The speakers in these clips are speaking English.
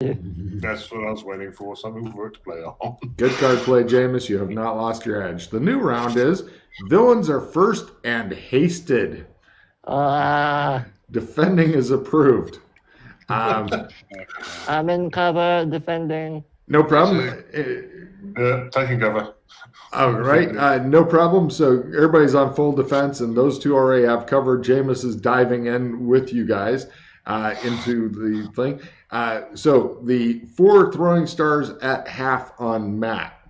you. That's what I was waiting for. Something for it to play on. Good card play, Jameis. You have not lost your edge. The new round is villains are first and hasted. Defending is approved. I'm in cover, defending. No problem. Taking cover. All right, no problem. So everybody's on full defense, and those two already have covered. Jameis is diving in with you guys into the thing. So the 4 throwing stars at half on Matt.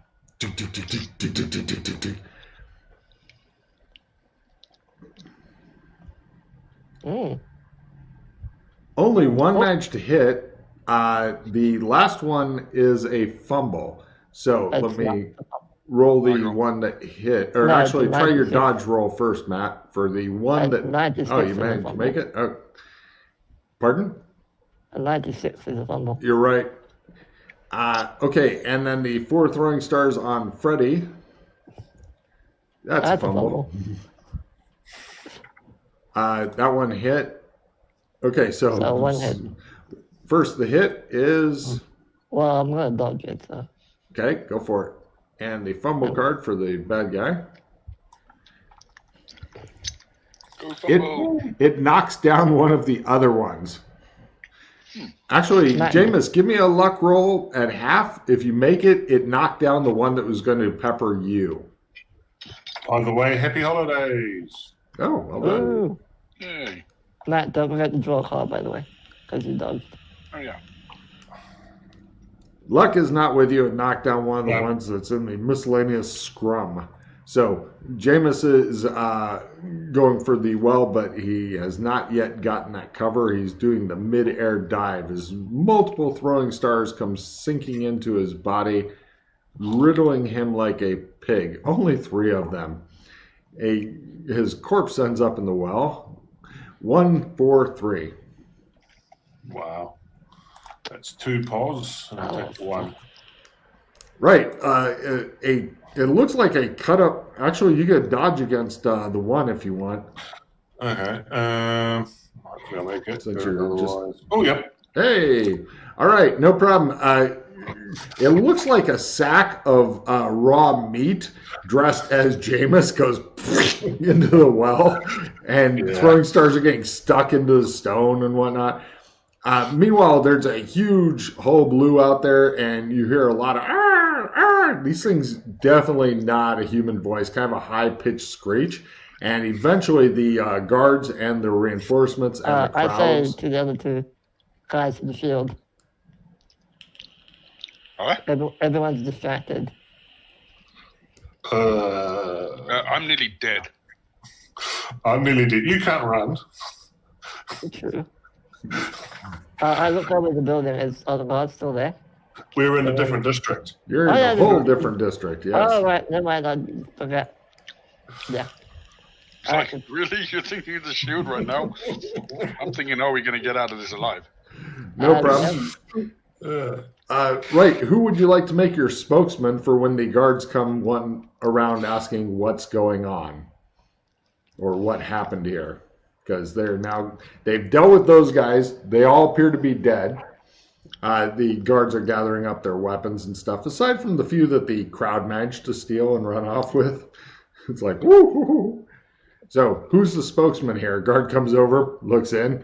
Only one managed to hit. The last one is a fumble. So let me roll the one that hit. Or actually, try your dodge roll first, Matt, for the one that... Oh, you managed to make it? Oh. Pardon? A 96 is a fumble. You're right. Okay, and then the 4 throwing stars on Freddy. That's a fumble. That one hit. Okay, so one hit. First, the hit is... Well, I'm going to dodge it, so... Okay, go for it. And the fumble card for the bad guy. It knocks down one of the other ones. Actually, Jameis, give me a luck roll at half. If you make it, it knocked down the one that was going to pepper you. By the way, happy holidays. Oh, well done. Yay. Matt, don't forget to draw a card, by the way, because you dodged. Oh, yeah. Luck is not with you. It knocked down one of the ones that's in the miscellaneous scrum. So Jameis is going for the well, but he has not yet gotten that cover. He's doing the mid-air dive as multiple throwing stars come sinking into his body, riddling him like a pig. Only 3 of them. His corpse ends up in the well. 1, 4, 3. Wow. That's 2 paws, and I take 1. Right. It looks like a cut up. Actually, you get dodge against the 1 if you want. Okay. I'll make it. Since you're just... Oh, yep. Hey. All right. No problem. It looks like a sack of raw meat dressed as Jameis goes into the well, and throwing stars are getting stuck into the stone and whatnot. Meanwhile, there's a huge hullabaloo out there, and you hear a lot of "arr, arr." These things definitely not a human voice, kind of a high-pitched screech. And eventually, the guards and the reinforcements and the crowds... I say to the other 2 guys in the field. What? Everyone's distracted. I'm nearly dead. I'm nearly dead. You can't run. True. I look over the building. Are the guards still there? We're in a different district. You're in a whole different district, yes. Oh, right. Never mind. I forgot. Yeah. Like, really? You're thinking of the shield right now? I'm thinking, we're going to get out of this alive. No problem. Right. Who would you like to make your spokesman for when the guards come around asking what's going on? Or what happened here? Because they've dealt with those guys. They all appear to be dead. The guards are gathering up their weapons and stuff. Aside from the few that the crowd managed to steal and run off with. It's like, woo. So, who's the spokesman here? Guard comes over, looks in.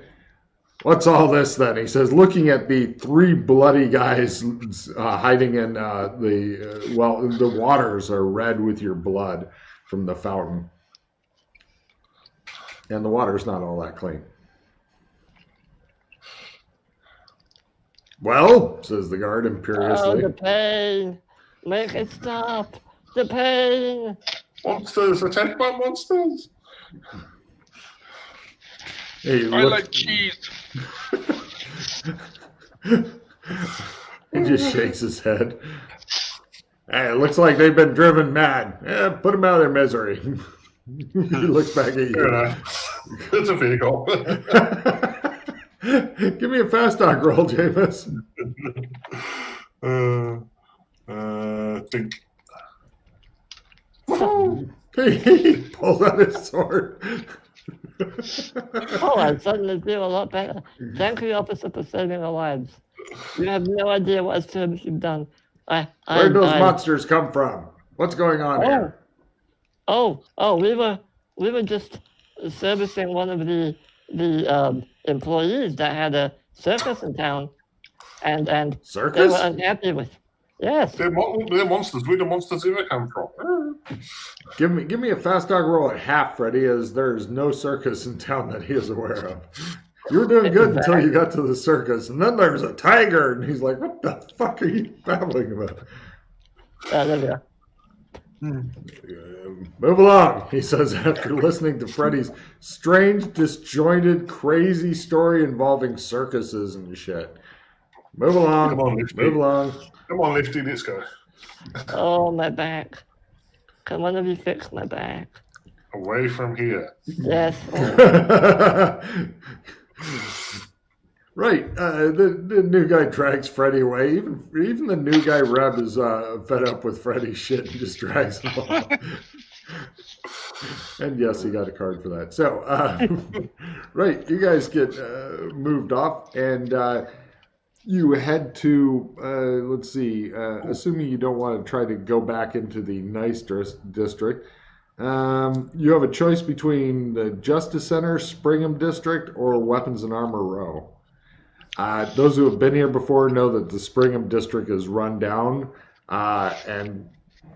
What's all this then? He says, looking at the 3 bloody guys hiding in the waters are red with your blood from the fountain. And the water's not all that clean. Well, says the guard imperiously. Oh, the pain. Make it stop. The pain. Monsters, attack by monsters. Hey, I like cheese. He just shakes his head. Hey, it looks like they've been driven mad. Yeah, put them out of their misery. He looks back at you. It's a vehicle. Give me a fast talk roll, Jameis. Think. He pulls out his sword. I suddenly feel a lot better. Thank you, officer, for saving our lives. You have no idea what service you've done. Where'd those monsters come from? What's going on here? We were just servicing one of the employees that had a circus in town, and they Circus? were unhappy with. Yes. They're monsters. Where do monsters ever come from? Give me a fast dog roll at half, Freddy, as there's no circus in town that he is aware of. You were doing good until you got to the circus, and then there's a tiger, and he's like, "What the fuck are you babbling about?" There we go. Move along, he says after listening to Freddy's strange, disjointed, crazy story involving circuses and shit. Move along. Come on, Lifty. Move along. Come on, Lifty, let's go. Oh, my back. Can one of you fix my back? Away from here. Yes. Right. The new guy drags Freddy away. Even the new guy Reb is fed up with Freddy's shit and just drags him off. And yes, he got a card for that. So, right, you guys get moved off, and you head to, let's see, assuming you don't want to try to go back into the nice district, you have a choice between the Justice Center, Springham District, or Weapons and Armor Row. Those who have been here before know that the Springham District is run down, and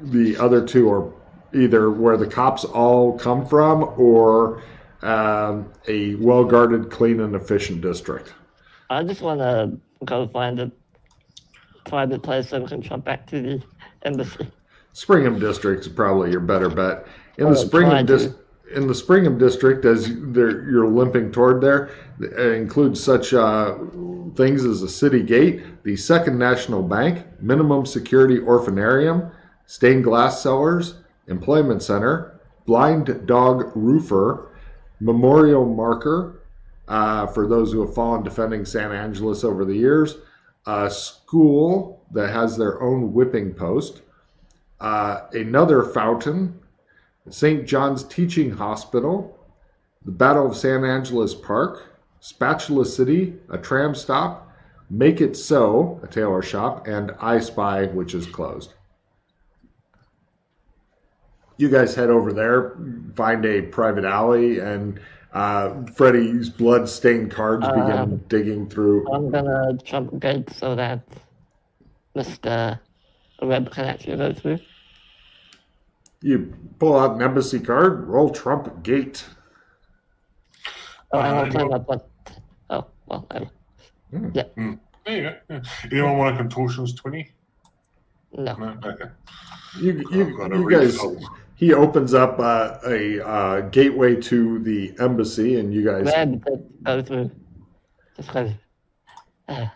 the other two are either where the cops all come from or a well-guarded, clean, and efficient district. I just want to go find a private place so we can jump back to the embassy. Springham District is probably your better bet. In the Springham District, as you're limping toward there, it includes such things as a city gate, the Second National Bank, minimum security orphanarium, stained glass cellars, employment center, blind dog roofer, memorial marker for those who have fallen defending San Angeles over the years, a school that has their own whipping post, another fountain, St. John's Teaching Hospital, the Battle of San Angeles Park, Spatula City, a tram stop, Make It So, a tailor shop, and I Spy, which is closed. You guys head over there, find a private alley, and Freddy's blood-stained cards begin digging through. I'm going to jump gate so that Mr. Webb can actually go through. You pull out an embassy card, roll Trump Gate. Oh, I don't play my blood. Oh, well, yeah. There you go. Yeah. Anyone want a contortions 20? No. Okay. You guys, he opens up a gateway to the embassy, and you guys Webb go through. Just go. Okay.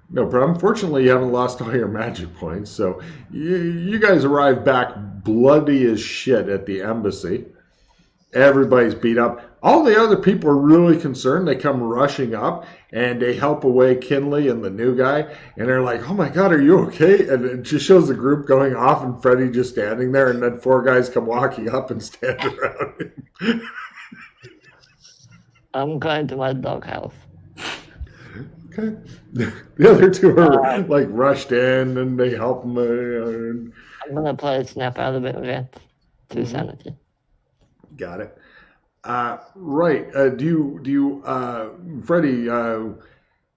No problem. Fortunately, you haven't lost all your magic points, so you guys arrive back bloody as shit at the embassy. Everybody's beat up. All the other people are really concerned. They come rushing up, and they help away Kinley and the new guy, and they're like, "Oh my God, are you okay?" And it just shows the group going off, and Freddy just standing there, and then 4 guys come walking up and stand around him. I'm going to my doghouse. Okay. The other 2 are like rushed in, and they help them. I'm gonna play snap out of it again to sanity. Got it. Right. Do you, Freddy? Do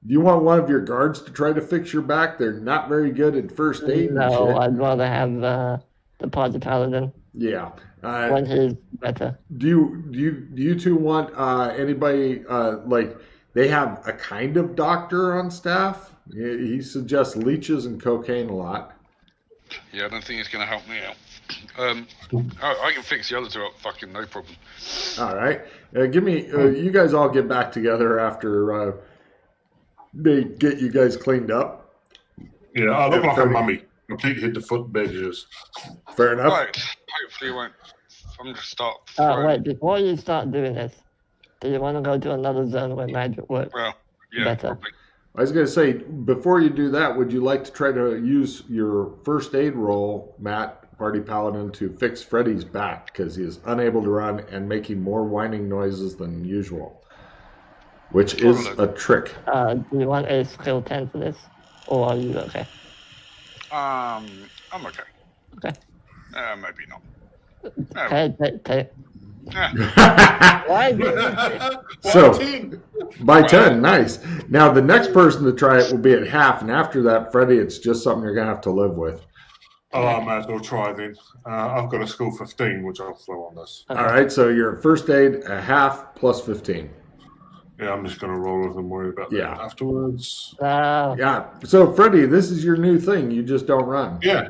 you want one of your guards to try to fix your back? They're not very good at first aid. No, I'd rather have the Party Paladin. Yeah. When he's better. Do you 2 want anybody like? They have a kind of doctor on staff. He suggests leeches and cocaine a lot. Yeah, I don't think it's going to help me out. I can fix the other 2 up, fucking no problem. All right. Give me. You guys all get back together after they get you guys cleaned up. Yeah, I look like a mummy. Complete head to foot badges. Fair enough. Right. Hopefully, it won't. I'm going to start. Wait, before you start doing this, do you want to go to another zone where magic works better? Probably. I was going to say, before you do that, would you like to try to use your first aid roll, Matt, Party Paladin, to fix Freddy's back because he is unable to run and making more whining noises than usual? which is a trick. Do you want a skill 10 for this? Or are you okay? I'm okay. Okay. Maybe not. Okay, Yeah. Why did you take... So, by 10, nice. Now, the next person to try it will be at half, and after that, Freddie, it's just something you're going to have to live with. Oh, I might as well try then. I've got a skill 15, which I'll throw on this. Okay. All right, so your first aid, a half plus 15. Yeah, I'm just going to roll with and worry about that afterwards. Yeah, so Freddie, this is your new thing. You just don't run. Yeah.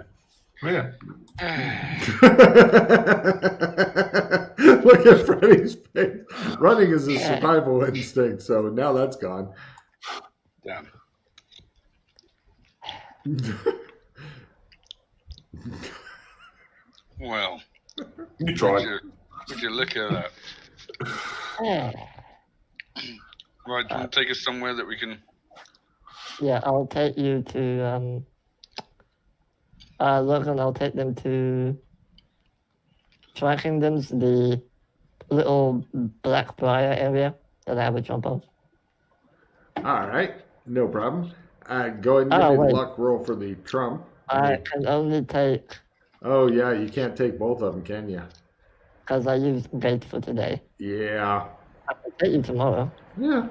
Look at Freddie's face. Running is a survival instinct, so now that's gone. Damn. Well, You try. would you look at that? Right, do you want to take us somewhere that we can... Yeah, I'll take you to... Logan, I'll take them to Tri Kingdoms, the little Black Briar area that I would jump on. All right, no problem. Go ahead and give me the luck roll for the trump. I can only take... Oh, yeah, you can't take both of them, can you? Because I used bait for today. Yeah. I can take you tomorrow. Yeah.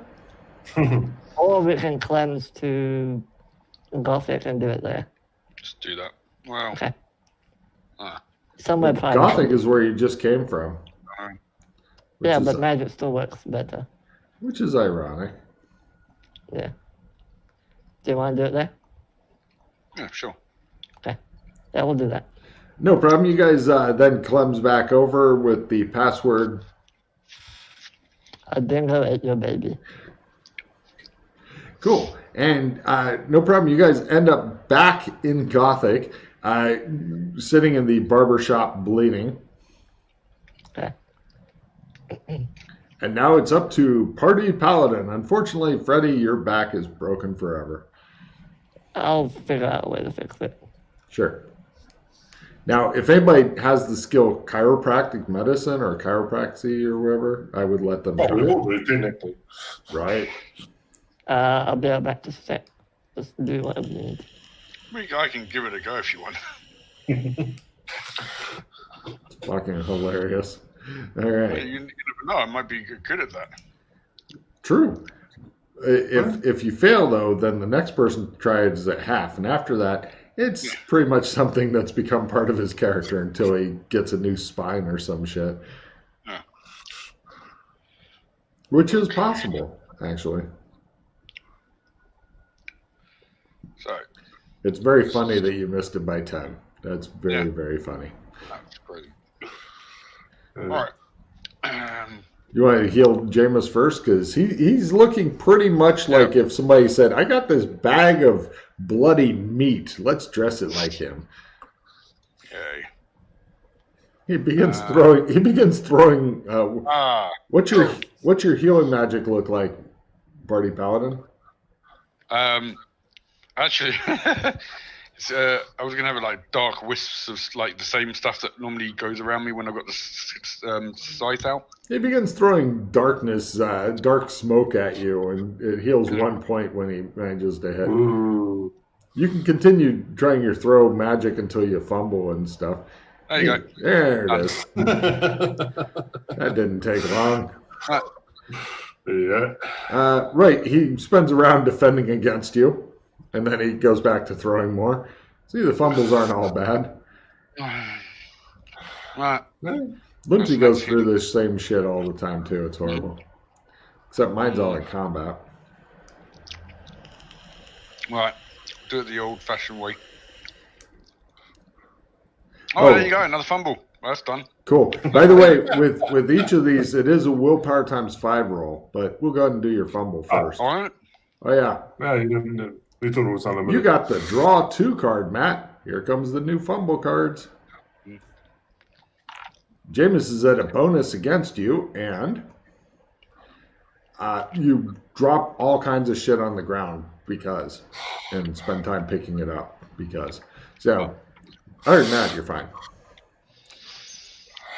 Or we can cleanse to Gothic and do it there. Just do that. Well, okay. Somewhere private. Gothic is where you just came from. Yeah, but magic still works better. Which is ironic. Yeah. Do you want to do it there? Yeah, sure. Okay. Yeah, we'll do that. No problem. You guys then Clem's back over with the password. A dingo ate your baby. Cool. And no problem. You guys end up back in Gothic, sitting in the barber shop bleeding. Okay. And now it's up to Party Paladin. Unfortunately, Freddie, your back is broken forever. I'll figure out a way to fix it. Sure. Now, if anybody has the skill chiropractic medicine or chiropraxy or whatever, I would let them try it. Right. I'll be right back to say. Just do whatever you need. I can give it a go if you want. It's fucking hilarious. All right. You never know. I might be good at that. True. If you fail, though, then the next person tries at half. And after that, it's pretty much something that's become part of his character until he gets a new spine or some shit. Yeah. Which is possible, actually. So. It's very funny that you missed it by 10. That's very, very funny. That's crazy. All right. You want to heal Jameis first? Because he's looking pretty much like if somebody said, I got this bag of bloody meat. Let's dress it like him. Okay. He begins throwing. What's your healing magic look like, Party Paladin? Actually, I was gonna have like dark wisps of like the same stuff that normally goes around me when I've got the scythe out. He begins throwing dark smoke at you, and it heals 1 point when he manages to hit. Ooh. You can continue trying your throw magic until you fumble and stuff. There you go. There it is. That didn't take long. Yeah. Right, he spends a round defending against you. And then he goes back to throwing more. See, the fumbles aren't all bad. Right. Lindsay goes through this same shit all the time, too. It's horrible. Except mine's all in combat. Right. Do it the old-fashioned way. Oh, there you go. Another fumble. That's done. Cool. By the way, with each of these, it is a willpower times 5 roll. But we'll go ahead and do your fumble first. All right. Oh, yeah. No, you didn't. We thought it was unlimited. You got the draw 2 card, Matt. Here comes the new fumble cards. Jameis is at a bonus against you, and you drop all kinds of shit on the ground and spend time picking it up because. So, other than that, you're fine.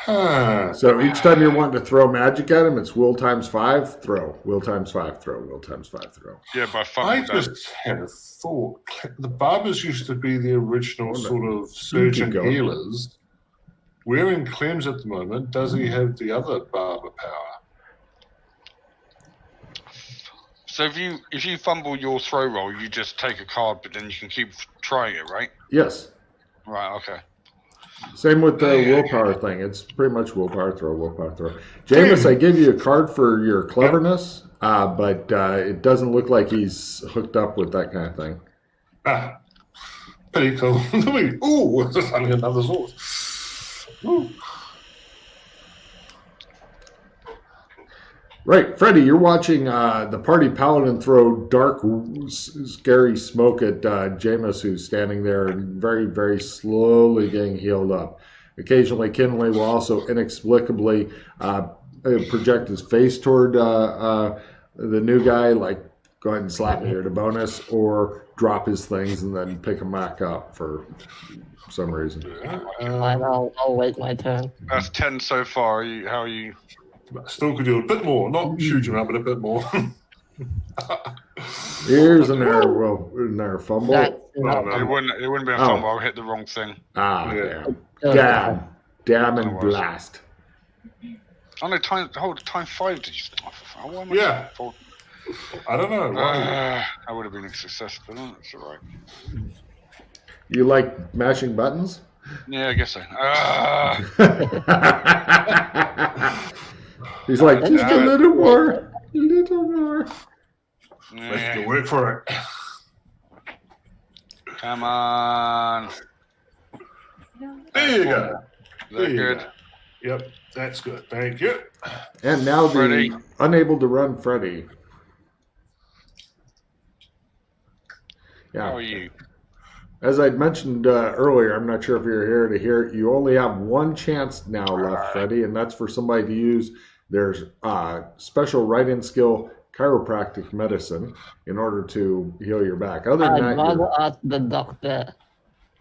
So each time you're wanting to throw magic at him, it's will times 5, throw. Will times 5, throw. Will times 5, throw. Yeah, but I just had a thought. The barbers used to be the original sort of surgeon going. healers. We're in Clem's at the moment. Does he have the other barber power? So if you fumble your throw roll, you just take a card, but then you can keep trying it, right? Yes. Right. Okay. Same with the willpower thing. It's pretty much willpower throw, willpower throw. Jameis, I give you a card for your cleverness, but it doesn't look like he's hooked up with that kind of thing. Pretty cool. Ooh, just having another sword. Ooh. Right, Freddie, you're watching the party paladin throw dark, scary smoke at Jameis, who's standing there and very, very slowly getting healed up. Occasionally, Kinley will also inexplicably project his face toward the new guy, like, go ahead and slap me here to bonus, or drop his things and then pick them back up for some reason. Fine, I'll wait my turn. That's 10 so far. How are you? Still could do a bit more, not huge amount, but a bit more. Here's an error fumble. That's not It wouldn't be a fumble. I'll hit the wrong thing. Yeah. Damn and blast. Oh no, time 5 did you? Oh, why am I Yeah. so I don't know. Why? I would have been a success, but it's all right. You like mashing buttons? Yeah, I guess so. He's like, just a little more. A little more. Let's go work for it. Come on. There you go. There you There you good. go. Yep, that's good. Thank you. And now the Freddy. unable to run Freddy. Yeah. How are you? As I'd mentioned earlier, I'm not sure if you're here to hear it, you only have one chance now left, Freddie, and that's for somebody to use their special write-in skill, chiropractic medicine, in order to heal your back. Other than I'd that, rather ask the doctor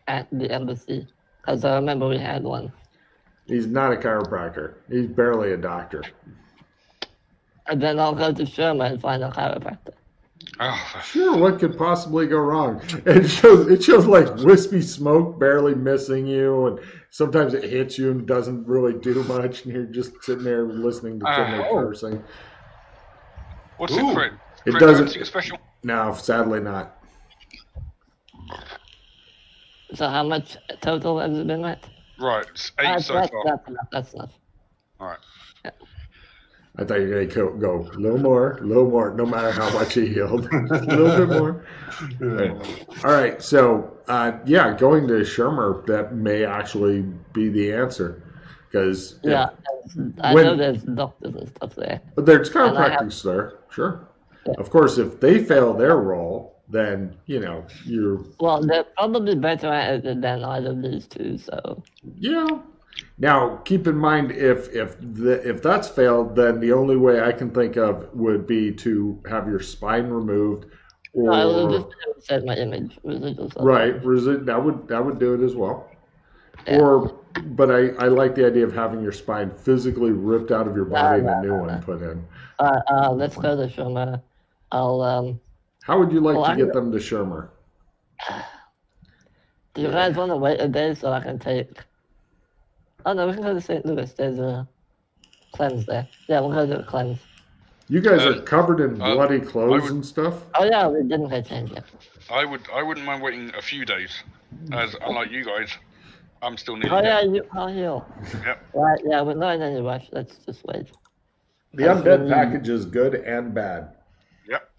at the embassy, because I remember we had one. he's not a chiropractor. He's barely a doctor. And then I'll go to Sherman and find a chiropractor. Oh, Sure, what could possibly go wrong? It shows like wispy smoke barely missing you, and sometimes it hits you and doesn't really do much, and you're just sitting there listening to Kinley cursing. what's Ooh. it, crit? It Crit doesn't- anything special? No, sadly not. So how much total has it been at? Right, it's 8 so far. That's enough. That's enough. All right. I thought you were going to go a little more, no matter how much he healed. Just a little bit more. All right, so, going to Shermer, that may actually be the answer. Because Yeah, I know there's doctors and stuff there. But there's chiropractors there, sure. Yeah. Of course, if they fail their role, then, you're... Well, they're probably better at it than either of these two, so... Yeah. Now, keep in mind, if that's failed, then the only way I can think of would be to have your spine removed, or I will just set my image. Residual stuff. right, that would do it as well. Yeah. But I like the idea of having your spine physically ripped out of your body and a new one put in. Let's go to Sherman. I'll How would you like Well, to I- get them to Shermer? Do you guys want to wait a day so I can take? Oh no, we can go to St. Louis. There's a cleanse there. Yeah, we'll go to the cleanse. You guys are covered in bloody clothes would- and stuff. Oh yeah, we didn't get changed yet. I wouldn't mind waiting a few days, as unlike you guys, I'm still needing Oh yeah, it. I'll heal. Yep. Right, yeah, we're not in any rush. Let's just wait. The undead package is good and bad. Yep.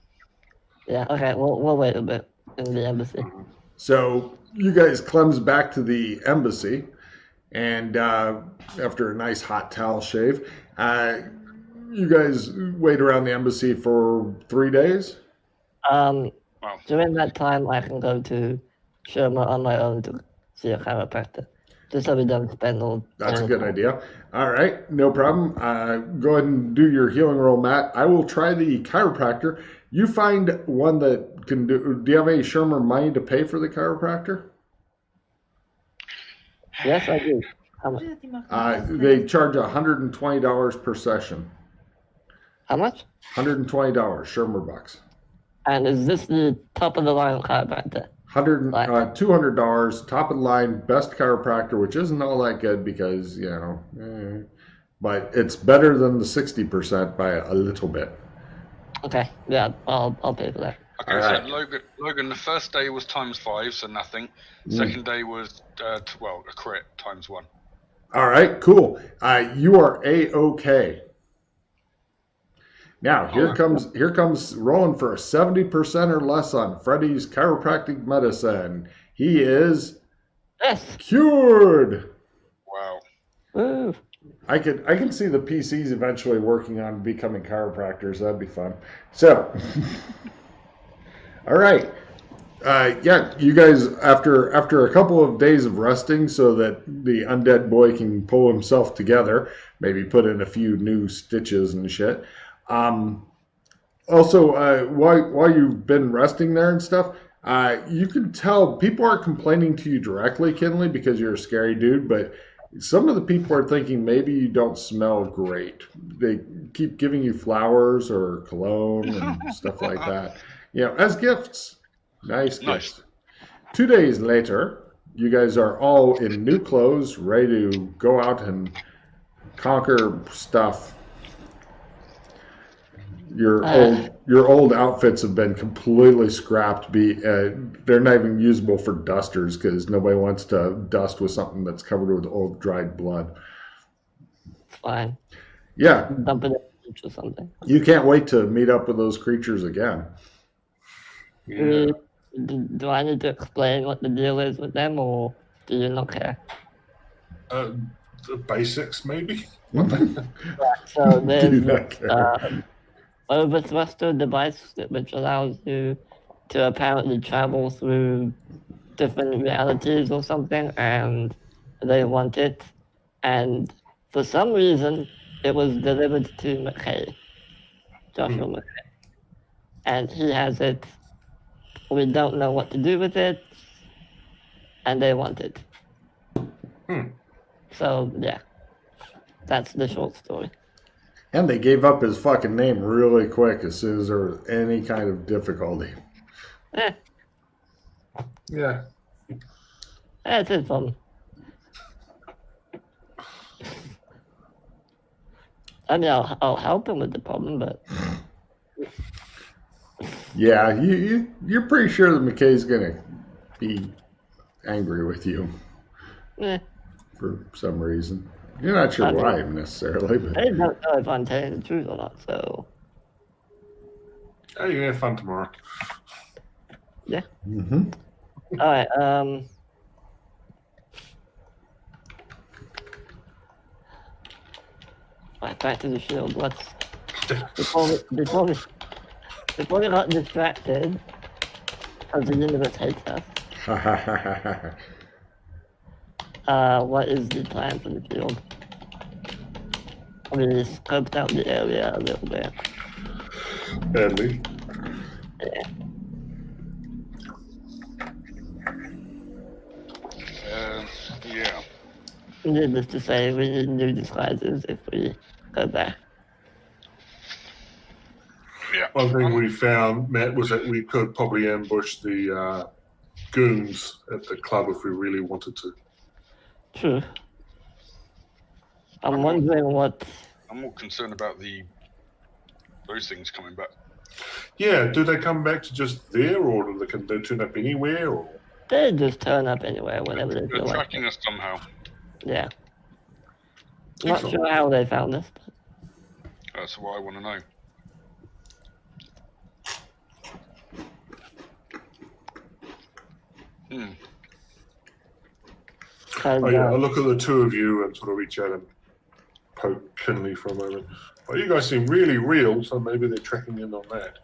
Yeah, okay, we'll wait a bit in the embassy. So you guys cleanse back to the embassy, and after a nice hot towel shave, you guys wait around the embassy for 3 days. Wow. During that time, I can go to Sherman on my own to see a chiropractor, just so we don't spend all. That's a good idea. All right, no problem. Go ahead and do your healing roll, Matt. I will try the chiropractor. You find one that can do. Do you have any Shermer money to pay for the chiropractor? Yes, I do. How much? They charge $120 per session. How much? $120 Shermer bucks. And is this the top of the line chiropractor? $200 top of the line best chiropractor, which isn't all that good because but it's better than the 60% by a little bit. Okay, yeah, I'll pay for that. Okay, All so right. Logan, the first day was ×5, so nothing. Second day was a crit ×1. All right, cool. You are A-OK. Now here comes rolling for a 70% or less on Freddy's chiropractic medicine. He is cured. Wow. Woo. I can see the PCs eventually working on becoming chiropractors. That'd be fun. So, all right. You guys, after a couple of days of resting so that the undead boy can pull himself together, maybe put in a few new stitches and shit. Also, while you've been resting there and stuff, you can tell people aren't complaining to you directly, Kinley, because you're a scary dude, but some of the people are thinking maybe you don't smell great. They keep giving you flowers or cologne and stuff like that, as gifts. Nice gifts. 2 days later, you guys are all in new clothes, ready to go out and conquer stuff. Your old outfits have been completely scrapped. They're not even usable for dusters because nobody wants to dust with something that's covered with old dried blood. Fine. Yeah. Dump it in the beach or something. You can't wait to meet up with those creatures again. Yeah. Do I need to explain what the deal is with them, or do you not care? The basics, maybe. So there's overthruster device which allows you to apparently travel through different realities or something, and they want it. And for some reason, it was delivered to McKay, Joshua McKay. And he has it. We don't know what to do with it, and they want it. So, yeah. That's the short story. And they gave up his fucking name really quick as soon as there was any kind of difficulty. Yeah. It is fun. I mean, I'll help him with the problem, but... Yeah, you're pretty sure that McKay's going to be angry with you for some reason. You're not sure why necessarily, but I don't know if I'm telling the truth or not, so... Oh, you're going to have fun tomorrow. Yeah. Mm-hmm. All right, right, back to the shield. Let's... Before we got distracted, because the universe hates us, what is the plan for the field? I mean, we scoped out the area a little bit. Badly. Yeah. Yeah. Needless to say, we need new disguises if we go there. Yeah. One thing we found, Matt, was that we could probably ambush the goons at the club if we really wanted to. True. I'm wondering what... I'm more concerned about those things coming back. Yeah, do they come back to just there, or do they turn up anywhere? Or? They just turn up anywhere whenever they feel They're like tracking us somehow. Yeah. Not sure how they found us. But... That's what I want to know. I look at the two of you and sort of reach out and poke Kinley for a moment. Well, you guys seem really real, so maybe they're tracking in on that.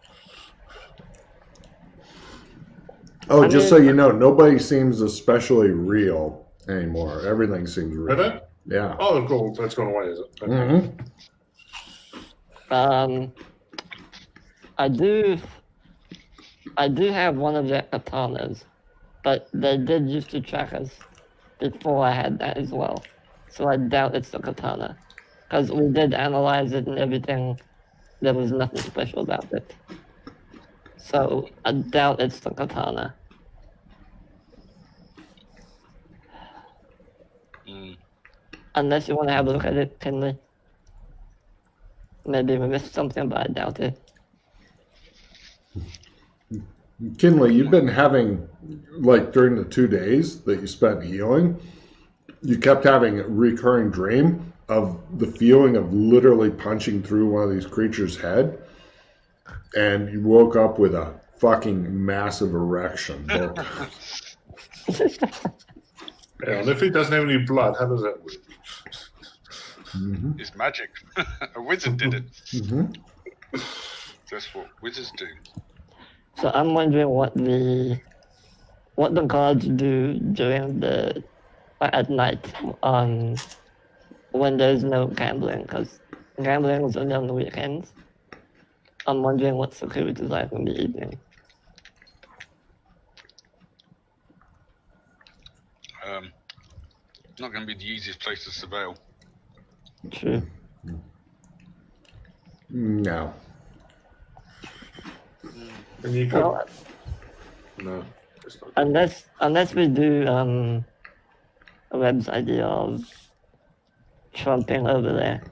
Oh, just so you know, nobody seems especially real anymore. Everything seems real. Did it? Yeah. Oh, cool. That's gone away, is it? Okay. Mm-hmm. I do have one of their katanas, but they did used to track us before I had that as well. so I doubt it's the katana. Because we did analyze it and everything, there was nothing special about it. So I doubt it's the katana. Unless you want to have a look at it, Kinley. Maybe we missed something, but I doubt it. Kinley, you've been having, like during the 2 days that you spent healing, you kept having a recurring dream of the feeling of literally punching through one of these creatures' head, and you woke up with a fucking massive erection. Yeah, and if he doesn't have any blood, how does that work? It's magic. A wizard did it. Mm-hmm. That's what wizards do. So I'm wondering what the gods do during at night when there's no gambling, because gambling is only on the weekends. I'm wondering what security is like in the evening. Not going to be the easiest place to surveil. True. No. And you could... Well, No. unless we do Web's idea of trumping over there.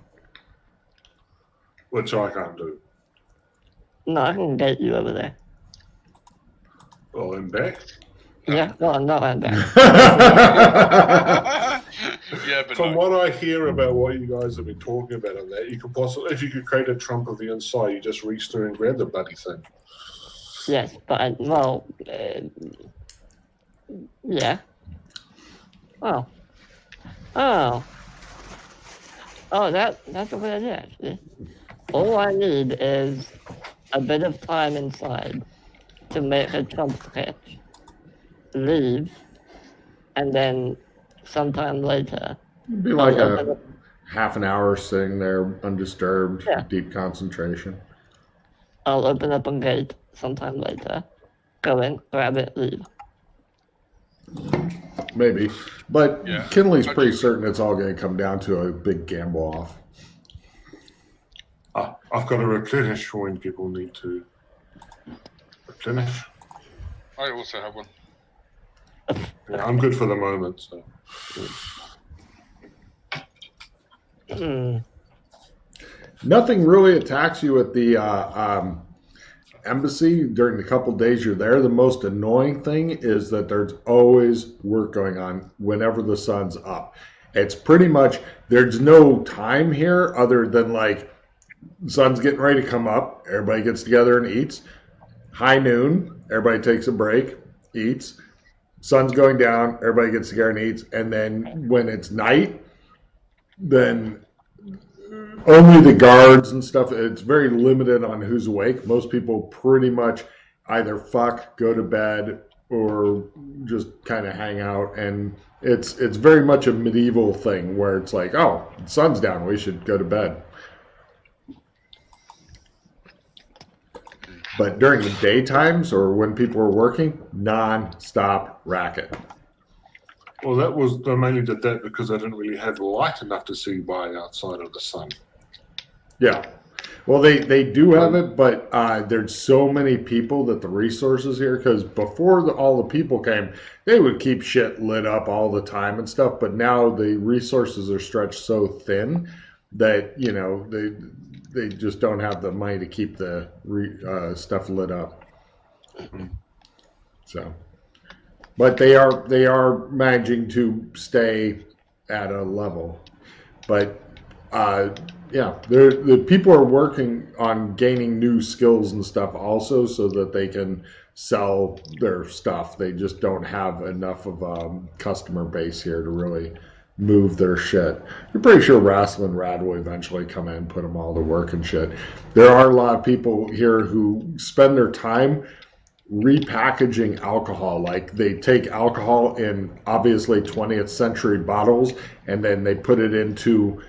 Which I can't do. No, I can get you over there. Well, I'm back. Yeah, well, no, I'm back. Yeah, but From no. what I hear about what you guys have been talking about on that, you could possibly, if you could create a trump of the inside, you just reach through and grab the bloody thing. Yes, but yeah. Oh, that's a good idea, actually. All I need is a bit of time inside to make a trump sketch, leave, and then sometime later. It'd be like a half an hour sitting there undisturbed, Yeah. deep concentration. I'll open up a gate sometime later, go in, grab it, leave. Maybe. But Yeah. Kinley's pretty certain it's all going to come down to a big gamble off. I've got to replenish for when people need to replenish. I also have one. Yeah, I'm good for the moment, so. Nothing really attacks you at the embassy during the couple days you're there. The most annoying thing is that there's always work going on whenever the sun's up. It's pretty much, there's no time here other than like, sun's getting ready to come up, everybody gets together and eats. High noon, everybody takes a break, eats. Sun's going down, everybody gets together and eats. And then when it's night, then only the guards and stuff, it's very limited on who's awake. Most people pretty much either fuck, go to bed, or just kind of hang out. And it's very much a medieval thing where it's like, oh, the sun's down, we should go to bed. But during the daytimes or when people are working, non-stop racket. Well, they mainly did that because they didn't really have light enough to see by outside of the sun. Yeah. Well, they do have it, but there's so many people that the resources here, because before all the people came, they would keep shit lit up all the time and stuff, but now the resources are stretched so thin that, you know, they just don't have the money to keep the stuff lit up. So, but they are managing to stay at a level. But yeah, the people are working on gaining new skills and stuff also, so that they can sell their stuff. They just don't have enough of a customer base here to really move their shit. You're pretty sure Rassel and Rad will eventually come in and put them all to work and shit. There are a lot of people here who spend their time repackaging alcohol. Like they take alcohol in obviously 20th century bottles and then they put it into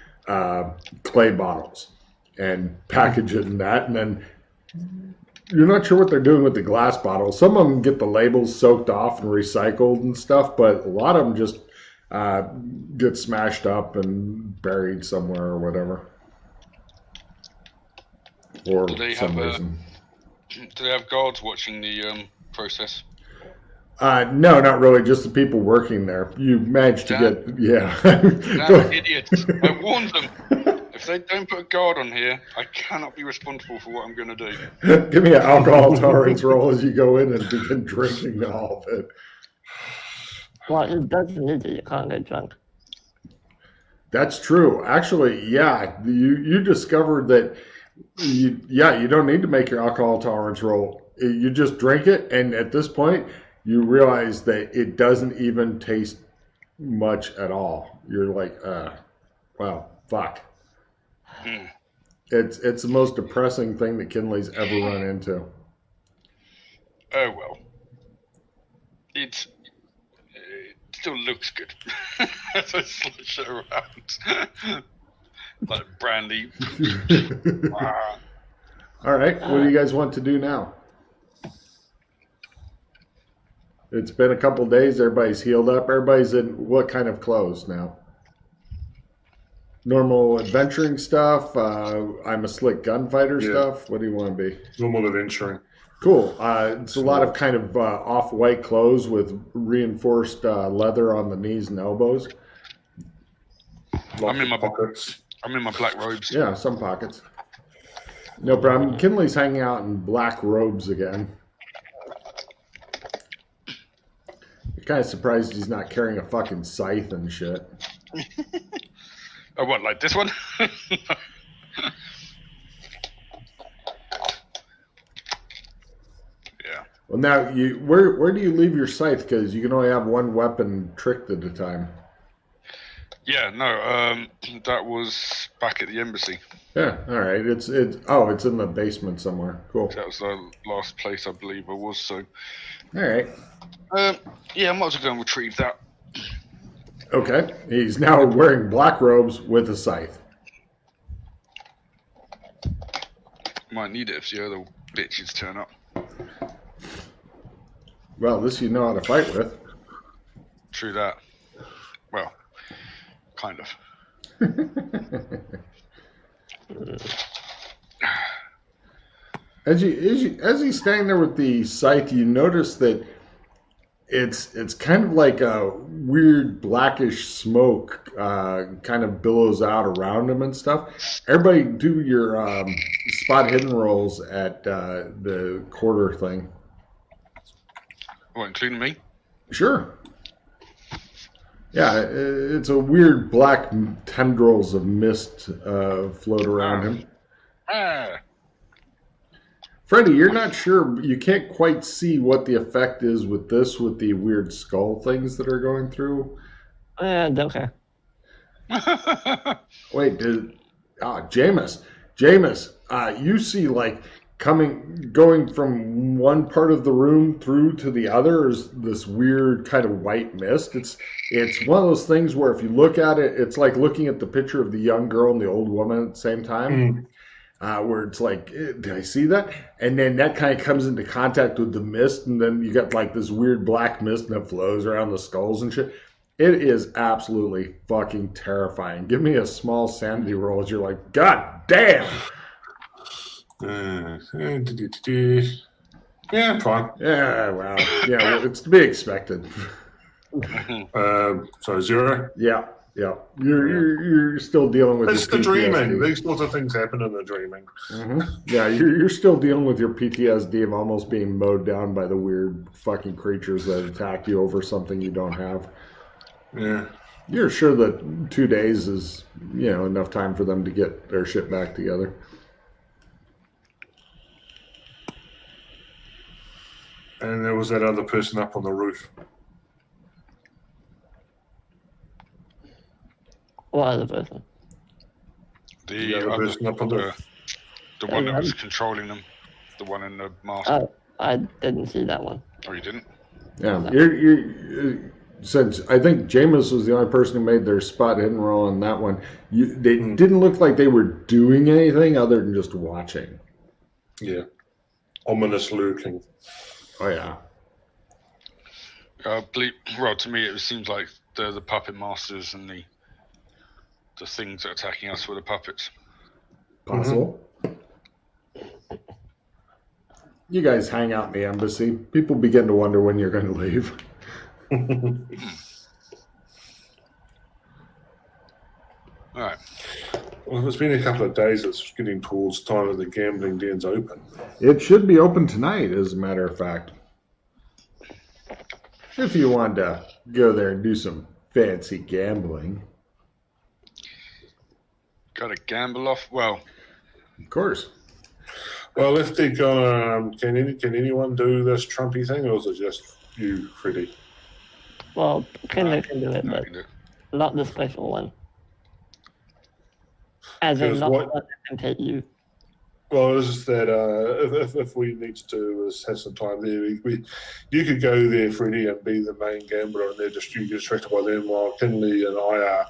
clay bottles and package it in that, and then you're not sure what they're doing with the glass bottles. Some of them get the labels soaked off and recycled and stuff, but a lot of them just get smashed up and buried somewhere or whatever. For some reason. Do they have guards watching the process? No, not really. Just the people working there. You managed to get, yeah. Damn idiots! I warned them. If they don't put a guard on here, I cannot be responsible for what I'm going to do. Give me an alcohol tolerance roll as you go in and begin drinking all of it. Well, it doesn't need to. You can't get drunk. That's true. Actually, yeah. You discovered that. You don't need to make your alcohol tolerance roll. You just drink it, and at this point, you realize that it doesn't even taste much at all. You're like, wow, fuck. It's the most depressing thing that Kinley's ever run into. Oh well, it still looks good as I slush it around like brandy. All right, what do you guys want to do now? It's been a couple days. Everybody's healed up. Everybody's in what kind of clothes now? Normal adventuring stuff. I'm a slick gunfighter stuff. What do you want to be? Normal adventuring. Cool. It's a lot of kind of off-white clothes with reinforced leather on the knees and elbows. I'm in my pockets. I'm in my black robes. Yeah, some pockets. No problem. Kinley's hanging out in black robes again. Kind of surprised he's not carrying a fucking scythe and shit. Oh, what, like this one? Yeah. Well, now where do you leave your scythe? Because you can only have one weapon tricked at a time. Yeah, no, that was back at the embassy. Yeah, all right. It's in the basement somewhere. Cool. That was the last place I believe I was. So. All right. Yeah, I might as well go and retrieve that. Okay. He's now wearing black robes with a scythe. Might need it if the other bitches turn up. Well, this you know how to fight with. True that. Well, kind of. As he's standing there with the scythe, you notice that it's kind of like a weird blackish smoke kind of billows out around him and stuff. Everybody do your spot hidden rolls at the quarter thing. Oh, including me? Sure. Yeah, it's a weird black tendrils of mist float around him. Freddie, you're not sure. You can't quite see what the effect is with this, with the weird skull things that are going through. Okay. Wait, Jameis, you see like going from one part of the room through to the other is this weird kind of white mist. It's one of those things where if you look at it, it's like looking at the picture of the young girl and the old woman at the same time. Where it's like, did I see that? And then that kind of comes into contact with the mist, and then you got like this weird black mist that flows around the skulls and shit. It is absolutely fucking terrifying. Give me a small sanity roll as you're like, God damn! Yeah, fine. Yeah, well, yeah, it's to be expected. So 0? Yeah. You're still dealing with it's your the PTSD. dreaming. These sorts of things happen in the dreaming. Mm-hmm. Yeah, you're still dealing with your PTSD of almost being mowed down by the weird fucking creatures that attack you over something you don't have. Yeah. You're sure that 2 days is, enough time for them to get their shit back together. And there was that other person up on the roof. What other person? The other person up on the one that was controlling them. The one in the mask. Oh, I didn't see that one. Oh, you didn't? Yeah, no. Since I think Jameis was the only person who made their spot hidden roll on that one, they didn't look like they were doing anything other than just watching. Yeah. Ominous lurking. Oh, yeah. Well, to me, it seems like the puppet masters and the things that are attacking us were the puppets. Possible. You guys hang out in the embassy. People begin to wonder when you're going to leave. All right. Well, it's been a couple of days. It's getting towards time that the gambling den's open. It should be open tonight, as a matter of fact. If you wanted to go there and do some fancy gambling. Got to gamble off. Well, Of course. Well, if they're gonna, can anyone do this Trumpy thing, or is it just you, Freddie? Well, Kinley can do it, no, I but can do it. not the special one. As in, Because not what- the one that can take you. Well, it's just that if we need to do is have some time there, you could go there, Freddie, and be the main gambler, and you get distracted by them, while Kinley and I are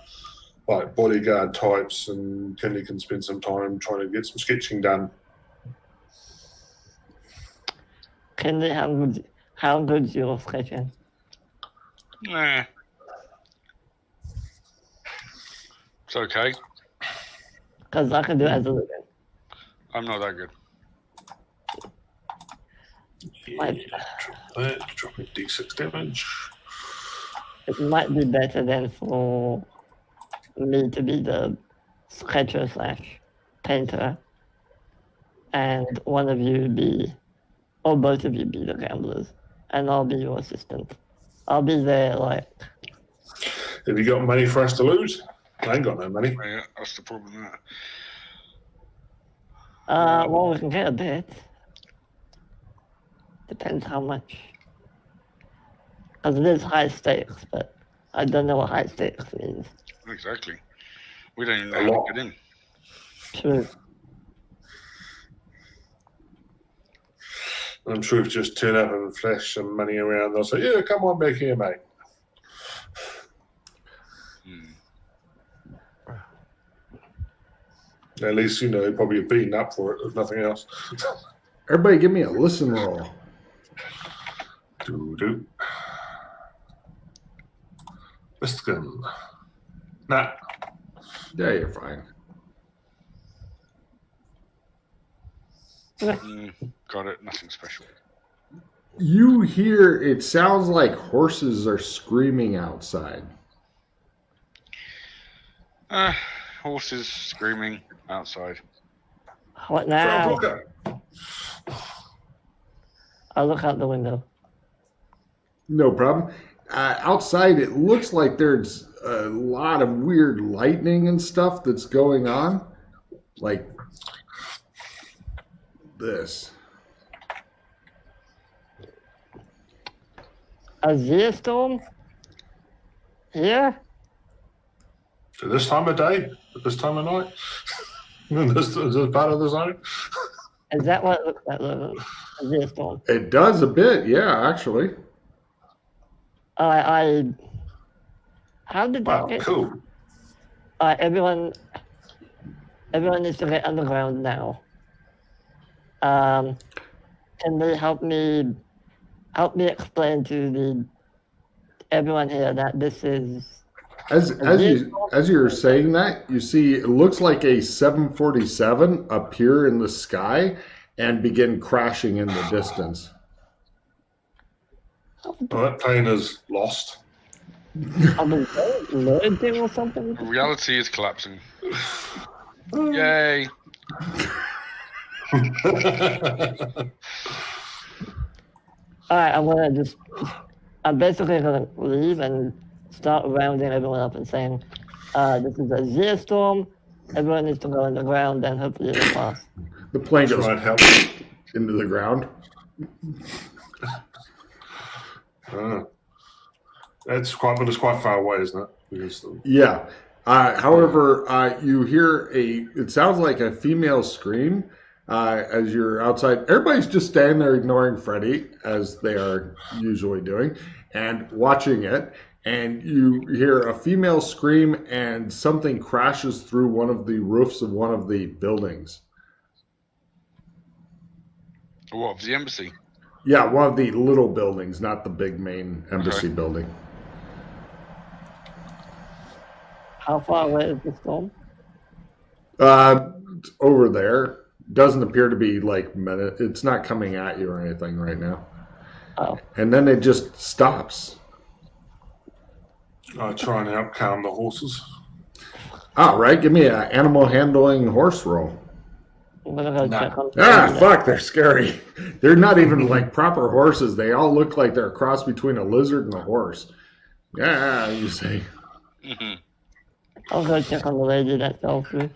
like bodyguard types, and Kinley can spend some time trying to get some sketching done. Kinley, how good's your sketching? Nah. It's okay. Because I can do it as a living. I'm not that good. Dropping D6 damage. It might be better than for me to be the sketcher / painter, and one of you be, or both of you be the gamblers, and I'll be your assistant. I'll be there, like, Have you got money for us to lose? I ain't got no money. Yeah, that's the problem. There. well, we can get a bit. Depends how much. Because it is high stakes, but I don't know what high stakes means. Exactly. We don't even know A how lot. to get in. True. I'm sure if you just turn up and flash some money around, they'll say, yeah, come on back here, mate. At least, probably you're beaten up for it, if nothing else. Everybody give me a listen roll. Do. Listen. Nah. Yeah, you're fine. Got it. Nothing special. You hear, it sounds like horses are screaming outside. Horses screaming outside. What now? Looker. I'll look out the window. No problem. Outside, it looks like there's a lot of weird lightning and stuff that's going on. Like this. A Zeostorm? Here? At this time of day? At this time of night? Is this part of the zone? Is that what it looks like, a Zeostorm? It does a bit, yeah, actually. How did that Wow, get? cool. Everyone needs to get underground now. Can they help me explain to everyone here that this is As you're saying that, you see it looks like a 747 appear in the sky and begin crashing in the distance. Well, that plane is lost. loading or something? Reality is collapsing. Yay! Alright, I'm basically gonna leave and start rounding everyone up and saying, this is a Zeostorm, everyone needs to go underground and hopefully it'll pass. The plane goes Try and help. into the ground. It's quite far away, isn't it? Yeah. However, you hear it sounds like a female scream as you're outside. Everybody's just standing there ignoring Freddy, as they are usually doing, and watching it. And you hear a female scream and something crashes through one of the roofs of one of the buildings. What, the embassy? Yeah, one of the little buildings, not the big main embassy building. How far away is the storm? Over there. Doesn't appear to be like it's not coming at you or anything right now. Oh. And then it just stops. I try and help calm the horses. All right, give me an animal handling horse roll. I'm gonna go Nah. check on Fuck, they're scary. They're not even like proper horses. They all look like they're a cross between a lizard and a horse. Yeah, you say. I'll go check on the lady that fell through.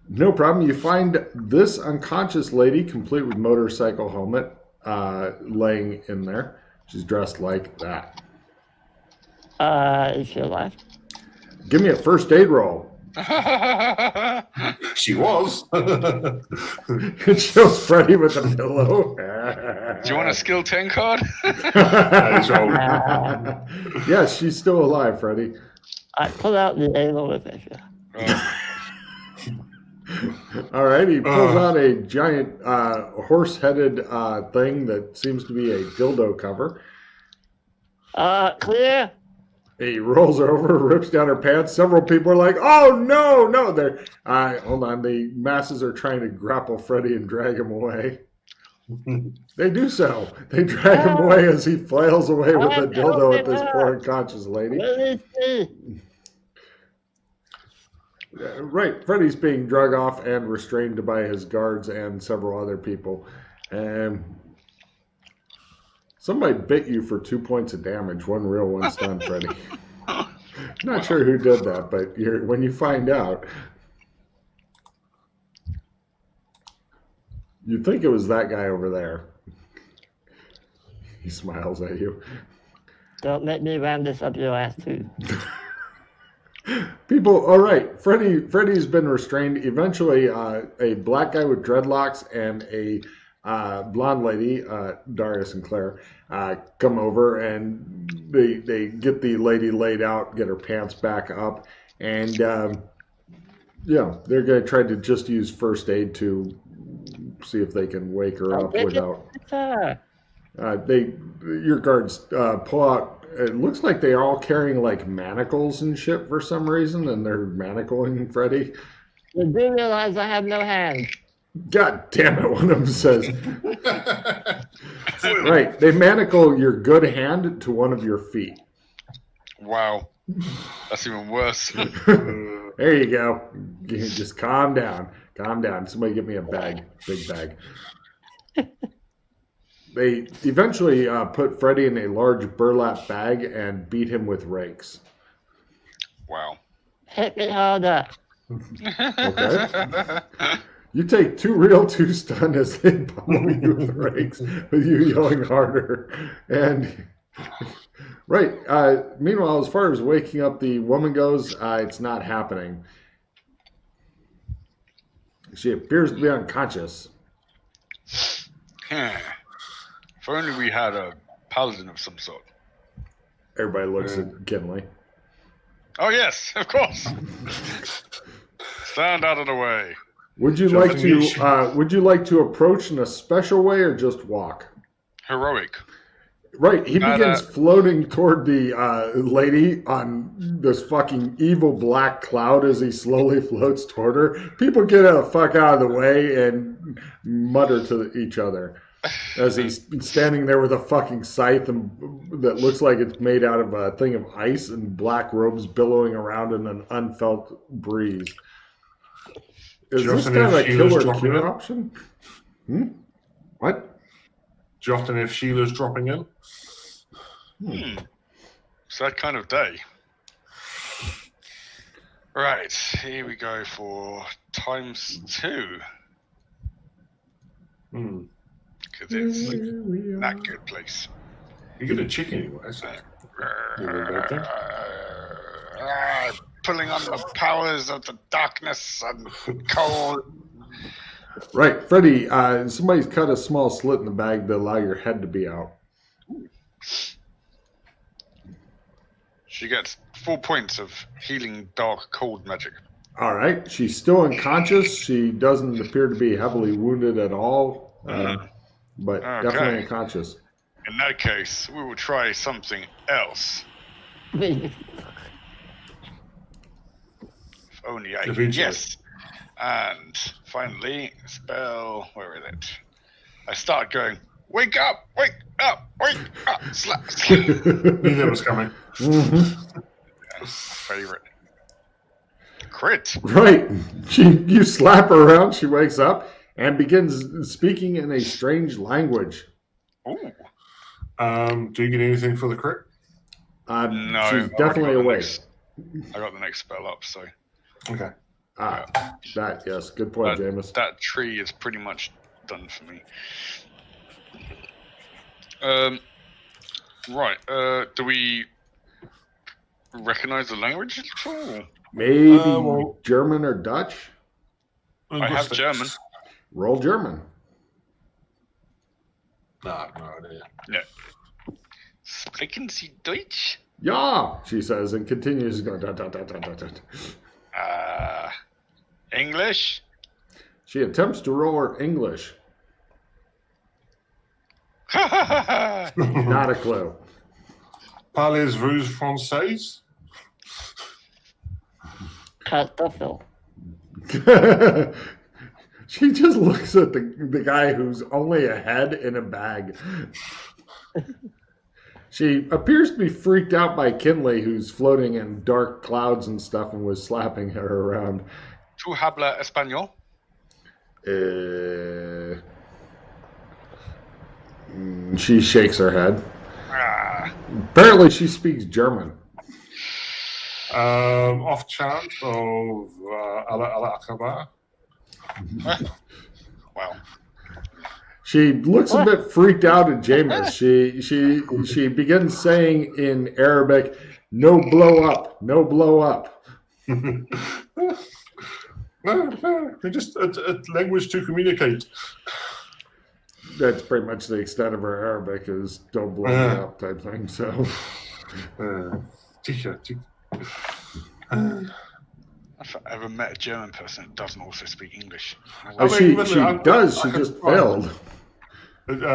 No problem. You find this unconscious lady, complete with motorcycle helmet, laying in there. She's dressed like that. Is she alive? Give me a first aid roll. She was. It shows Freddy with a pillow. Do you want a skill 10 card? Yes, she's still alive, Freddy. I pull out the anal fisher. All right, he pulls out a giant horse-headed thing that seems to be a dildo cover. Clear. He rolls over, rips down her pants. Several people are like, "Oh no, no!" They're hold on. The masses are trying to grapple Freddy and drag him away. They do so. They drag him away as he flails away with a dildo at this poor unconscious lady. Right, Freddy's being drug off and restrained by his guards and several other people. Somebody bit you for 2 points of damage. One real, one stun, Freddy. Not sure who did that, but when you find out, you'd think it was that guy over there. He smiles at you. Don't make me ram this up your ass too. People, all right. Freddy's been restrained. Eventually, a black guy with dreadlocks and a blonde lady, Darius and Claire, come over and they get the lady laid out, get her pants back up, and they're going to try to just use first aid to see if they can wake her up without. Your guards pull out. It looks like they're all carrying like manacles and shit for some reason, and they're manacling Freddy. You do realize I have no hands. God damn it, one of them says. Right, they manacle your good hand to one of your feet. Wow. That's even worse. There you go. Just calm down. Calm down. Somebody get me a bag. Big bag. They eventually put Freddy in a large burlap bag and beat him with rakes. Wow. Hit me harder. Okay. You take 2 real, 2 stun as they pummel you with rakes, with you yelling harder. And right. Meanwhile, as far as waking up the woman goes, it's not happening. She appears to be unconscious. If only we had a paladin of some sort. Everybody looks at Kinley. Oh yes, of course. Stand out of the way. Would you like to approach in a special way or just walk? Heroic. Right, he begins floating toward the lady on this fucking evil black cloud as he slowly floats toward her. People get the fuck out of the way and mutter to each other as he's standing there with a fucking scythe that looks like it's made out of a thing of ice and black robes billowing around in an unfelt breeze. Is this kind of a killer option? What? Do you often have Sheila's dropping in? It's that kind of day. Right, here we go for ×2. Because it's not good place. You get a chicken anyway, so. Pulling on the powers of the darkness and cold. Right, Freddy, somebody's cut a small slit in the bag to allow your head to be out. She gets 4 points of healing dark cold magic. All right, she's still unconscious. She doesn't appear to be heavily wounded at all, but definitely unconscious. In that case, we will try something else. only I can Eventually. guess. And finally, spell. Where is it? I start going. Wake up! Wake up! Wake up! Slap! Slap. Knew that was coming. Favorite. Crit. Right. You slap her around, she wakes up and begins speaking in a strange language. Ooh. Do you get anything for the crit? No, she's definitely awake. I got the next spell up, so. Okay. That, yes. Good point, Jameis. That tree is pretty much done for me. Right. Do we recognize the language at all? Maybe German or Dutch? I have German. Roll German. No idea. No. Sprechen Sie Deutsch? Ja, she says, and continues going. Dot, dot, dot, dot, dot. English? She attempts to roll her English. Not a clue. Parlez-vous français? Cthulhu. She just looks at the guy who's only a head in a bag. She appears to be freaked out by Kinley, who's floating in dark clouds and stuff and was slapping her around. Tu habla español? She shakes her head. Apparently she speaks German. Off chance of Allah Akbar. Wow. She looks a bit freaked out at Jameis. She begins saying in Arabic, "No blow up, no blow up." Just a language to communicate. That's pretty much the extent of her Arabic, is "don't blow me up" type thing. So, If I ever met a German person that doesn't also speak English. she does. She just failed. What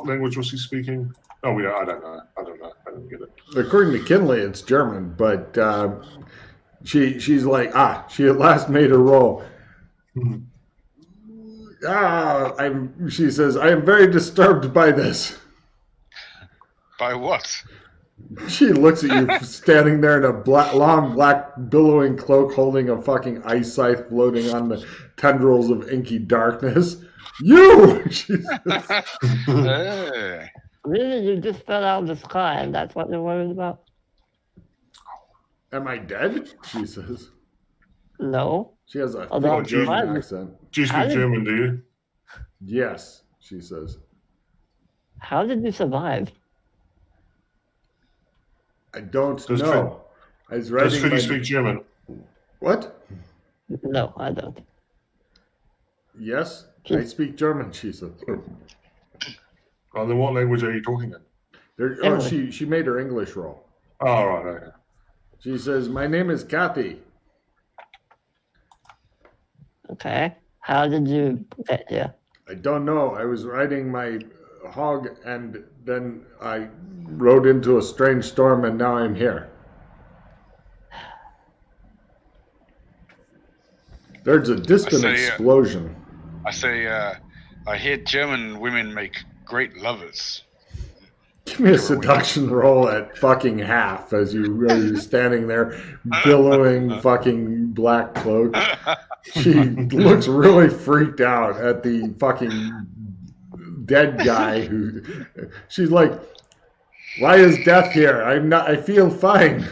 language was he speaking? Oh, yeah, I don't know. I don't get it. According to Kinley, it's German, but she's like, she at last made her roll. She says, I am very disturbed by this. By what? She looks at you standing there in a long black billowing cloak holding a fucking ice scythe floating on the tendrils of inky darkness. You! She says. Hey. Really, you just fell out of the sky and that's what you're worried about? Am I dead? She says. No. She has a Although thick German accent. Do you speak German, do you? Yes, she says. How did you survive? I don't know. I was writing. Does Fiddy speak German? What? No, I don't. Yes, I speak German, she said. Oh, then what language are you talking in? She made her English roll. Oh, right, okay. She says, my name is Kathy. Okay. How did you get here? I don't know. I was riding my hog and then I rode into a strange storm and now I'm here. There's a distant explosion. I say, I hear German women make great lovers. Give me a seduction roll at fucking half as you're standing there billowing fucking black cloak. She looks really freaked out at the fucking dead guy who she's like, why is death here? I feel fine.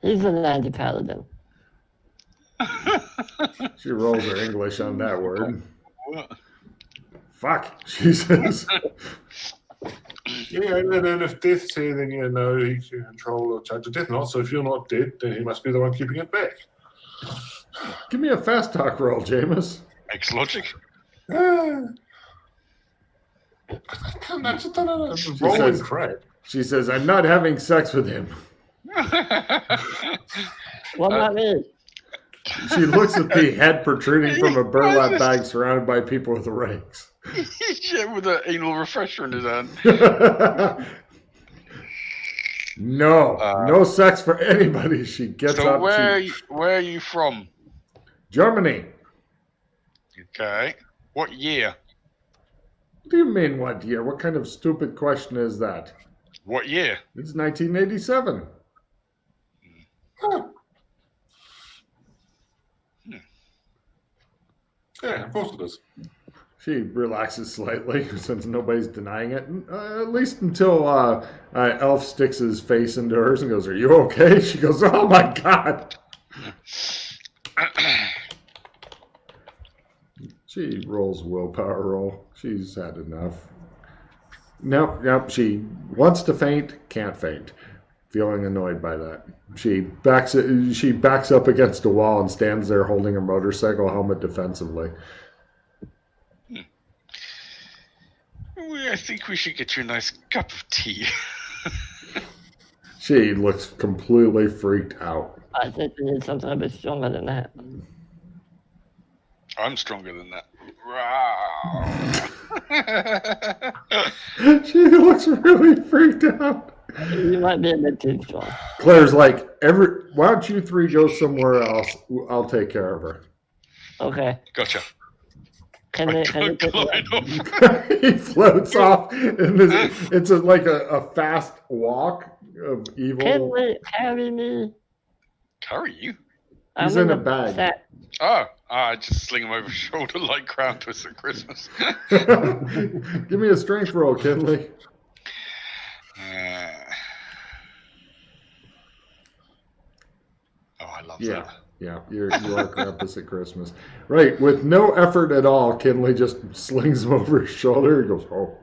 He's an anti-paladin. She rolls her English on that word. Fuck, she says. Yeah, and then if death's here, then he can control or charge of death. Not so if you're not dead, then he must be the one keeping it back. Give me a fast talk roll, Jameis. Makes logic. That's rolling crap. She says, I'm not having sex with him. What about me? She looks at the head protruding from a burlap bag surrounded by people with rakes. Yeah, with an anal refresher in his hand. No, no sex for anybody. She gets So up. where are you from? Germany. Okay. What year? What do you mean, what year? What kind of stupid question is that? What year? It's 1987. Huh. Yeah, of course it is. She relaxes slightly since nobody's denying it, at least until Elf sticks his face into hers and goes, "Are you okay?" She goes, "Oh my God." She rolls a willpower roll. She's had enough. Nope. She wants to faint, can't faint. Feeling annoyed by that. She backs up against a wall and stands there holding her motorcycle helmet defensively. I think we should get you a nice cup of tea. She looks completely freaked out. I think we need something a bit stronger than that. I'm stronger than that. She looks really freaked out. You might be a bit too strong. Claire's like, why don't you three go somewhere else? I'll take care of her. Okay. Gotcha. Can they Glide take off. He floats off, and it's like a fast walk of evil. Can they carry me? Carry you? He's in a bag. Sack. Oh, I just sling him over his shoulder like Krampus at Christmas. Give me a strength roll, Kinley. I love that. Yeah, you are Krampus at Christmas. Right, with no effort at all, Kinley just slings him over his shoulder and goes, oh.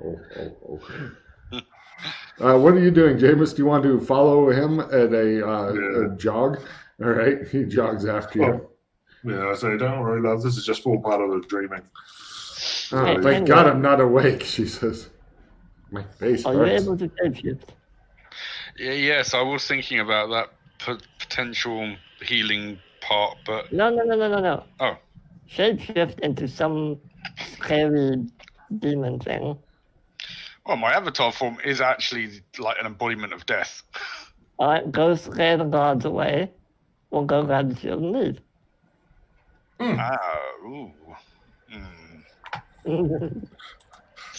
What are you doing, Jameis? Do you want to follow him at a jog? All right, he jogs after you. Yeah, I say, don't worry, love. This is just all part of the dreaming. Oh, thank God I'm not awake, she says. My face hurts. Are you able to shapeshift? Yes, I was thinking about that potential healing part, but... No. Oh. Shapeshift into some scary demon thing. Well, my avatar form is actually like an embodiment of death. Alright, go scare the guards away. We'll go grab the shield and leave.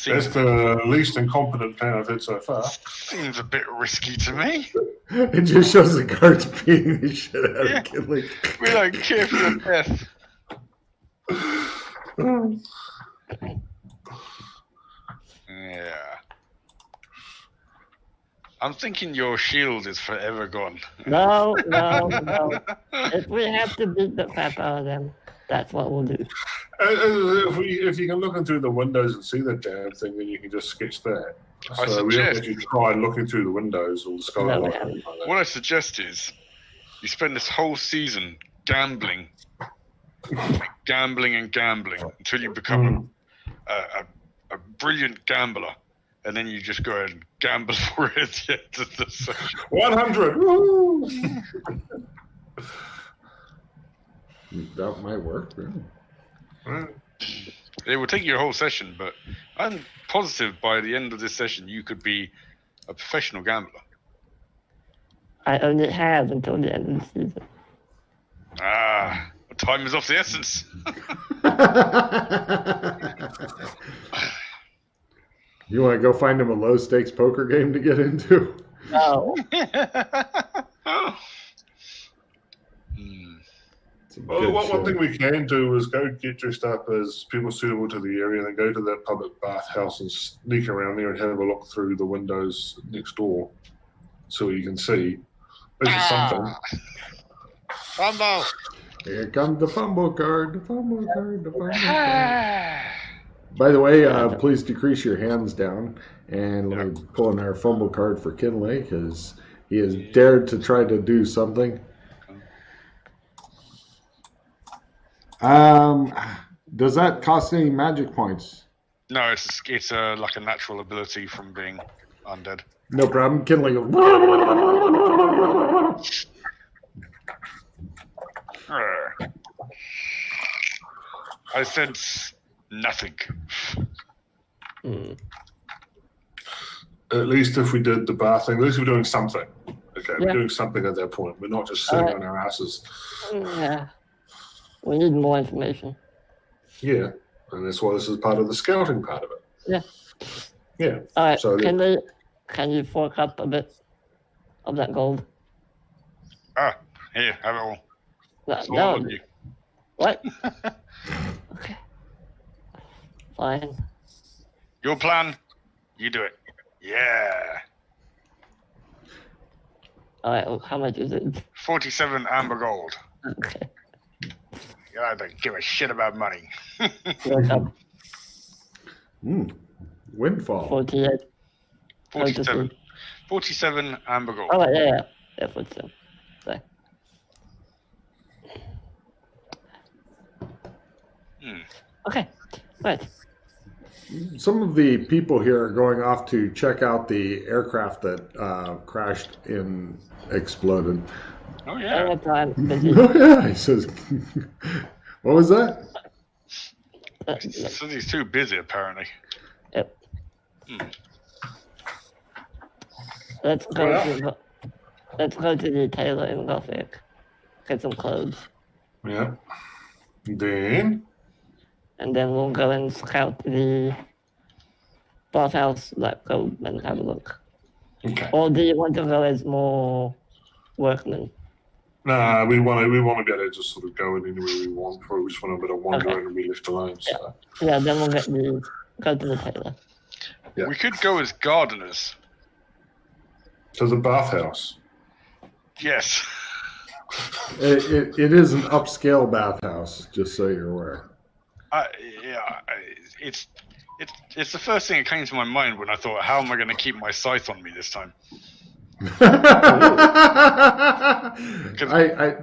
That's the least incompetent plan I've had so far. Seems a bit risky to me. It just shows the guards beating the shit out of Kinley. We don't care for your death. Yeah. I'm thinking your shield is forever gone. No. If we have to beat the crap out of them, that's what we'll do. If you can look in through the windows and see the damn thing, then you can just sketch that. So we haven't actually tried looking through the windows or the skylight. What I suggest is you spend this whole season gambling until you become a brilliant gambler, and then you just go ahead and gamble for it at the end of the session. 100! Woo! That might work. Yeah. It will take you a whole session, but I'm positive by the end of this session you could be a professional gambler. I only have until the end of the season. Time is of the essence. You want to go find him a low-stakes poker game to get into? No. Well, one thing we can do is go get dressed up as people suitable to the area and then go to that public bathhouse and sneak around there and have a look through the windows next door so you can see. This is something. Fumble! Here comes the fumble card. By the way, please decrease your hands down. And let me pull in our fumble card for Kinley because he has dared to try to do something. Does that cost any magic points? No, it's like a natural ability from being undead. No problem. Kinley goes. I sense nothing. At least if we did the bath thing, at least we're doing something. that. We're doing something at that point. We're not just sitting on our asses. Yeah. We need more information. Yeah, and that's why this is part of the scouting part of it. Yeah. Yeah. All right. So Can you fork up a bit of that gold? Here, have it all. No. What? Okay. Fine. Your plan, you do it. Yeah. All right. Well, how much is it? 47 amber gold. Okay. I don't give a shit about money. Fork up. Windfall. 48. 47. 47 amber gold. Oh, yeah. 47. Sorry. Okay. Right. Some of the people here are going off to check out the aircraft that crashed and exploded. Oh, yeah. Anytime. Oh, yeah. He says, what was that? So he's too busy, apparently. Yep. Let's go to the tailor in Gothic. Get some clothes. Yeah. Then? And then we'll go and scout the bathhouse, like go and have a look. Okay. Or do you want to go as more workmen? Nah, we want to be able to just sort of go in anywhere we want. We just want a bit of wandering and be left alone. So. Yeah, then we'll go to the tailor. Yeah. We could go as gardeners. To the bathhouse. Yes. It is an upscale bathhouse, just so you're aware. It's the first thing that came to my mind when I thought, how am I going to keep my scythe on me this time?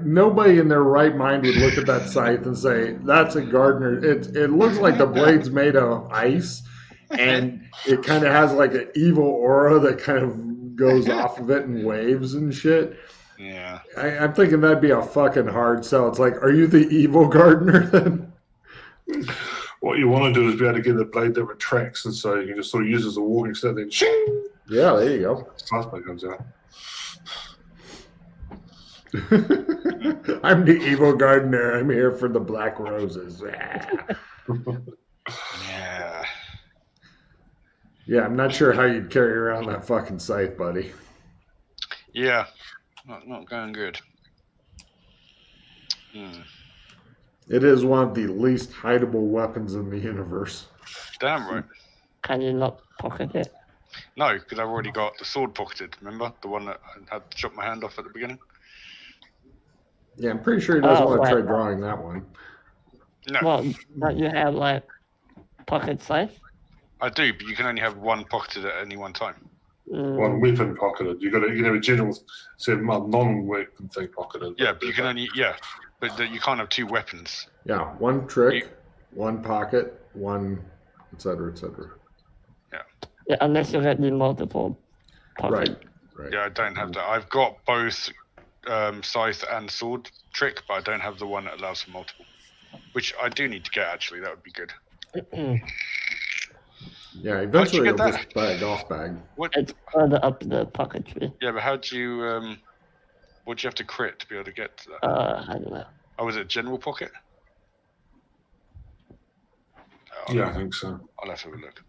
Nobody in their right mind would look at that scythe and say, that's a gardener. It looks like the blade's made of ice, and it kind of has like an evil aura that kind of goes off of it and waves and shit. Yeah. I'm thinking that'd be a fucking hard sell. It's like, are you the evil gardener then? What you want to do is be able to get a blade that retracts, and so you can just sort of use it as a walking stick, then shing! Yeah, there you go. Slasper comes out. I'm the evil gardener. I'm here for the black roses. Yeah. Yeah, I'm not sure how you'd carry around that fucking scythe, buddy. Yeah. Not going good. It is one of the least hideable weapons in the universe. Damn right. Can you not pocket it? No, because I've already got the sword pocketed, remember? The one that I had to chop my hand off at the beginning? Yeah, I'm pretty sure he doesn't want to try drawing that one. No. Well, don't you have, like, pocket scythe? I do, but you can only have one pocketed at any one time. One weapon pocketed. You can have a general, non-weapon thing pocketed. Yeah, but you can only, but you can't have two weapons. Yeah, one trick, one pocket, one, etc., etc. Yeah, unless you get the multiple pockets. Right. Yeah, I don't have that. I've got both scythe and sword trick, but I don't have the one that allows for multiple. Which I do need to get, actually. That would be good. Yeah, eventually you'll just buy a golf bag. What? It's further up the pocket tree. Yeah, but how do you... what do you have to crit to be able to get to that? I don't know. Oh, is it general pocket? Yeah, I think so. I'll have to have a look.